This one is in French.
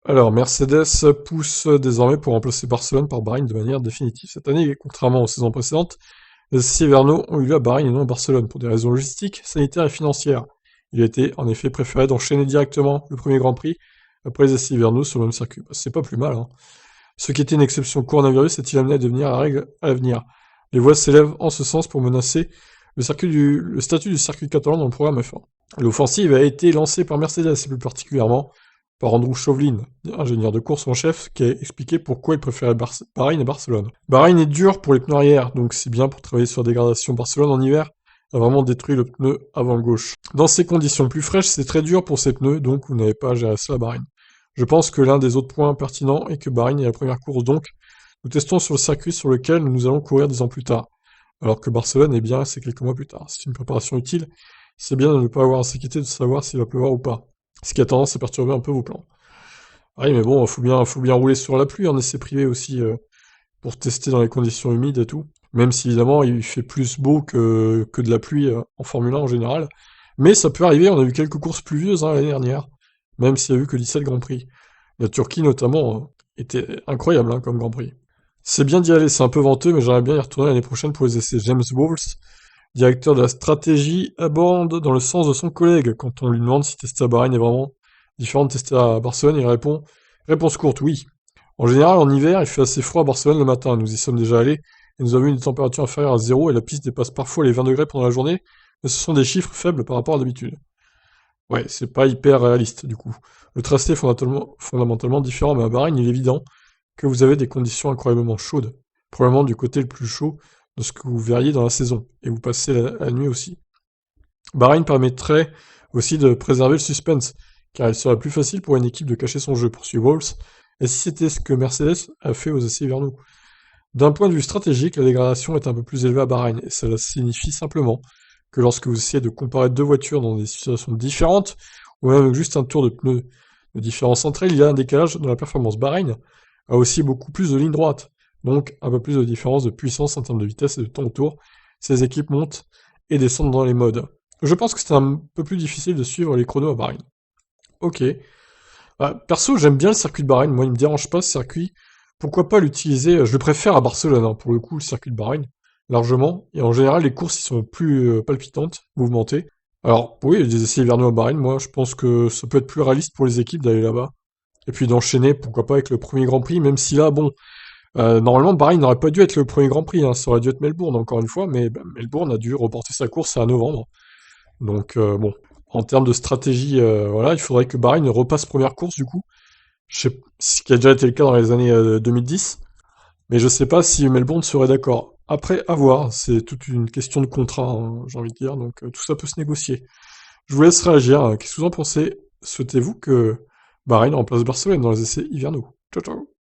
Alors, Mercedes pousse désormais pour remplacer Barcelone par Bahreïn de manière définitive cette année, et contrairement aux saisons précédentes, les essais hivernaux ont eu lieu à Bahreïn et non à Barcelone pour des raisons logistiques, sanitaires et financières. Il a été en effet préféré d'enchaîner directement le premier Grand Prix après les essais hivernaux sur le même circuit. Bah, c'est pas plus mal, hein. Ce qui était une exception au coronavirus est-il amené à devenir la règle à l'avenir? Les voix s'élèvent en ce sens pour menacer le statut du circuit catalan dans le programme F1. L'offensive a été lancée par Mercedes et plus particulièrement par Andrew Chauvelin, ingénieur de course en chef, qui a expliqué pourquoi il préférait Bahreïn à Barcelone. Bahreïn est dur pour les pneus arrière, donc c'est bien pour travailler sur la dégradation. Barcelone en hiver a vraiment détruit le pneu avant gauche. Dans ces conditions plus fraîches, c'est très dur pour ces pneus, donc vous n'avez pas à gérer cela à Bahreïn. Je pense que l'un des autres points pertinents est que Bahreïn est la première course, donc nous testons sur le circuit sur lequel nous allons courir 10 ans plus tard, alors que Barcelone, eh bien, c'est quelques mois plus tard. C'est une préparation utile, c'est bien de ne pas avoir à s'inquiéter de savoir s'il va pleuvoir ou pas, ce qui a tendance à perturber un peu vos plans. Ah oui, mais bon, faut bien rouler sur la pluie en essai privé aussi, pour tester dans les conditions humides et tout. Même si évidemment il fait plus beau que de la pluie en Formule 1 en général. Mais ça peut arriver, on a vu quelques courses pluvieuses l'année dernière, même s'il n'y a eu que 17 Grands Prix. La Turquie notamment était incroyable comme Grand Prix. C'est bien d'y aller, c'est un peu venteux, mais j'aimerais bien y retourner l'année prochaine pour les essais. James Bowles, directeur de la stratégie, aborde dans le sens de son collègue quand on lui demande si tester à Bahreïn est vraiment différent de tester à Barcelone. Il répond réponse courte, oui. En général, en hiver, il fait assez froid à Barcelone le matin. Nous y sommes déjà allés et nous avons eu une température inférieure à zéro et la piste dépasse parfois les 20 degrés pendant la journée, mais ce sont des chiffres faibles par rapport à d'habitude. Ouais, c'est pas hyper réaliste du coup. Le tracé est fondamentalement différent, mais à Bahreïn, il est évident que vous avez des conditions incroyablement chaudes, probablement du côté le plus chaud de ce que vous verriez dans la saison, et vous passez la nuit aussi. Bahreïn permettrait aussi de préserver le suspense, car il serait plus facile pour une équipe de cacher son jeu, poursuit Walls, et si c'était ce que Mercedes a fait aux essais hivernaux. D'un point de vue stratégique, la dégradation est un peu plus élevée à Bahreïn, et cela signifie simplement que lorsque vous essayez de comparer deux voitures dans des situations différentes, ou même juste un tour de pneus de différence entre elles, il y a un décalage dans la performance. Bahreïn a aussi beaucoup plus de lignes droites, donc un peu plus de différence de puissance en termes de vitesse et de temps au tour. Ces équipes montent et descendent dans les modes. Je pense que c'est un peu plus difficile de suivre les chronos à Bahreïn. Ok. Bah, perso, j'aime bien le circuit de Bahreïn. Moi, il me dérange pas ce circuit. Pourquoi pas l'utiliser? Je le préfère à Barcelone, hein, pour le coup, le circuit de Bahreïn, largement. Et en général, les courses, ils sont plus palpitantes, mouvementées. Alors, oui, il y a des essais hivernaux à Bahreïn. Moi, je pense que ça peut être plus réaliste pour les équipes d'aller là-bas. Et puis d'enchaîner, pourquoi pas, avec le premier Grand Prix, même si là, bon, normalement, Bahreïn n'aurait pas dû être le premier Grand Prix, hein, ça aurait dû être Melbourne, encore une fois, mais bah, Melbourne a dû reporter sa course à novembre. Donc, bon, en termes de stratégie, voilà, il faudrait que Bahreïn repasse première course, du coup. Je sais, ce qui a déjà été le cas dans les années 2010, mais je sais pas si Melbourne serait d'accord. Après, à voir, c'est toute une question de contrat, hein, j'ai envie de dire, donc tout ça peut se négocier. Je vous laisse réagir, qu'est-ce que vous en pensez? Souhaitez-vous que Bahreïn remplace Barcelone dans les essais hivernaux? Ciao ciao!